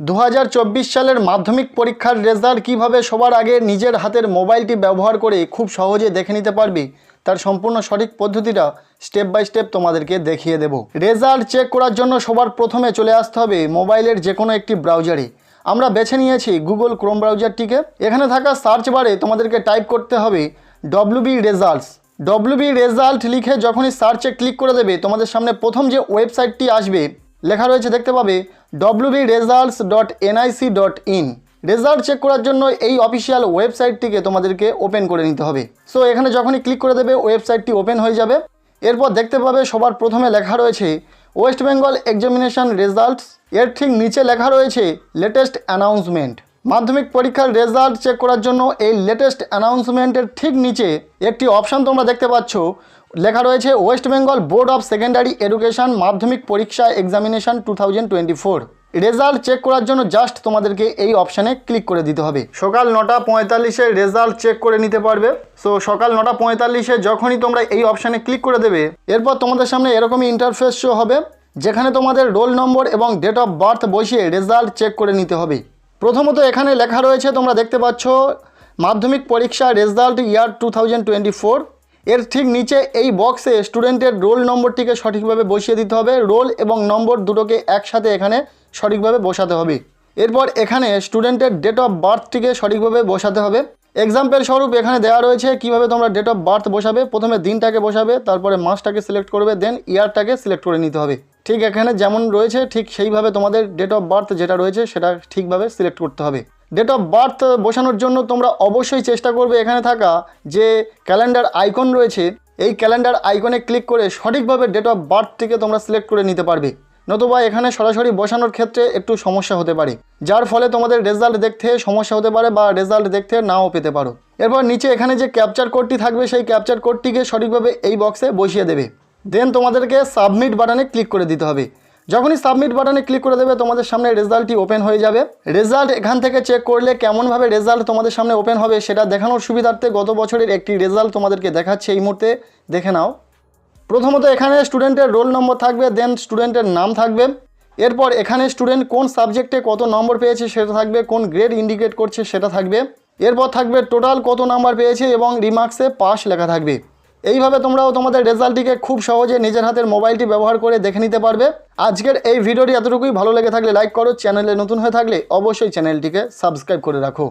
2024 সালের মাধ্যমিক পরীক্ষার রেজাল্ট কিভাবে সবার আগে নিজের হাতের মোবাইলটি ব্যবহার করে খুব সহজে দেখে নিতে পারবে তার সম্পূর্ণ সঠিক পদ্ধতিটা স্টেপ বাই স্টেপ তোমাদেরকে দেখিয়ে দেব। রেজাল্ট চেক করার জন্য সবার প্রথমে চলে আসতে হবে মোবাইলের যে কোনো একটি ব্রাউজারে। আমরা বেছে নিয়েছি গুগল ক্রোম ব্রাউজারটিকে। এখানে থাকা সার্চ বারে তোমাদেরকে টাইপ করতে হবে WB রেজাল্টস। WB রেজাল্ট লিখে যখনই সার্চে ক্লিক করে দেবে তোমাদের সামনে প্রথম যে ওয়েবসাইটটি আসবে লেখা রয়েছে দেখতে পাবে wbresults.nic.in। রেজাল্ট চেক করার জন্য এই অফিসিয়াল ওয়েবসাইটটিকে তোমাদেরকে ওপেন করে নিতে হবে। সো এখানে যখনই ক্লিক করে দেবে ওয়েবসাইটটি ওপেন হয়ে যাবে। এরপর দেখতে পাবে সবার প্রথমে লেখা রয়েছে ওয়েস্ট বেঙ্গল এক্সামিনেশন রেজাল্টস। এর ঠিক নিচে লেখা রয়েছে লেটেস্ট অ্যানাউন্সমেন্ট। মাধ্যমিক পরীক্ষার রেজাল্ট চেক করার জন্য এই লেটেস্ট অ্যানাউন্সমেন্টের ঠিক নিচে একটি অপশান তোমরা দেখতে পাচ্ছ, লেখা রয়েছে West Bengal board of secondary education মাধ্যমিক পরীক্ষা এক্সামিনেশন 2024। রেজাল্ট চেক করার জন্য জাস্ট তোমাদেরকে এই অপশানে ক্লিক করে দিতে হবে। সকাল 9:45-এ রেজাল্ট চেক করে নিতে পারবে। সো সকাল 9:45-এ যখনই তোমরা এই অপশানে ক্লিক করে দেবে এরপর তোমাদের সামনে এরকমই ইন্টারফেস শো হবে, যেখানে তোমাদের রোল নম্বর এবং ডেট অফ বার্থ বসিয়ে রেজাল্ট চেক করে নিতে হবে। প্রথমত এখানে লেখা রয়েছে তোমরা দেখতে পাচ্ছ মাধ্যমিক পরীক্ষা রেজাল্ট ইয়ার 2024। এর ঠিক নিচে এই বক্সে স্টুডেন্টের রোল নম্বরটিকে সঠিকভাবে বসিয়ে দিতে হবে। রোল এবং নম্বর দুটোকে একসাথে এখানে সঠিকভাবে বসাতে হবে। এরপর এখানে স্টুডেন্টের ডেট অফ বার্থটিকে সঠিকভাবে বসাতে হবে। এক্সাম্পল স্বরূপ এখানে দেওয়া রয়েছে কিভাবে তোমরা ডেট অফ বার্থ বসাবে। প্রথমে দিনটাকে বসাবে, তারপরে মাসটাকে সিলেক্ট করবে, দেন ইয়ারটাকে সিলেক্ট করে নিতে হবে। ঠিক এখানে যেমন রয়েছে ঠিক সেইভাবে তোমাদের ডেট অফ বার্থ যেটা রয়েছে সেটা ঠিকভাবে সিলেক্ট করতে হবে। ডেট অফ বার্থ বসানোর জন্য তোমরা অবশ্যই চেষ্টা করবে এখানে থাকা যে ক্যালেন্ডার আইকন রয়েছে এই ক্যালেন্ডার আইকনে ক্লিক করে সঠিকভাবে ডেট অফ বার্থটিকে তোমরা সিলেক্ট করে নিতে পারবে। নতুবা এখানে সরাসরি বসানোর ক্ষেত্রে একটু সমস্যা হতে পারে, যার ফলে তোমাদের রেজাল্ট দেখতে সমস্যা হতে পারে বা রেজাল্ট দেখতে নাও পেতে পারো। এরপর নিচে এখানে যে ক্যাপচার কোডটি থাকবে সেই ক্যাপচার কোডটিকে সঠিকভাবে এই বক্সে বসিয়ে দেবে। দেন তোমাদেরকে সাবমিট বাটনে ক্লিক করে দিতে হবে। যখনই সাবমিট বাটনে ক্লিক করে দেবে তোমাদের সামনে রেজাল্টটি ওপেন হয়ে যাবে। রেজাল্ট এখান থেকে চেক করলে কেমনভাবে রেজাল্ট তোমাদের সামনে ওপেন হবে সেটা দেখানোর সুবিধার্থে গত বছরের একটি রেজাল্ট তোমাদেরকে দেখাচ্ছে, এই মুহূর্তে দেখে নাও। প্রথমত এখানে স্টুডেন্টের রোল নম্বর থাকবে, দেন স্টুডেন্টের নাম থাকবে। এরপর এখানে স্টুডেন্ট কোন সাবজেক্টে কত নম্বর পেয়েছে সেটা থাকবে, কোন গ্রেড ইন্ডিকেট করছে সেটা থাকবে। এরপর থাকবে টোটাল কত নাম্বার পেয়েছে এবং রিমার্কসে পাস লেখা থাকবে। এইভাবে তোমরাও তোমাদের রেজাল্টটিকে খুব সহজে নিজের হাতের মোবাইলটি ব্যবহার করে দেখে নিতে পারবে। আজকের এই ভিডিওটি এতটুকুই। ভালো লেগে থাকলে লাইক করো, চ্যানেলে নতুন হয়ে থাকলে অবশ্যই চ্যানেলটিকে সাবস্ক্রাইব করে রাখো।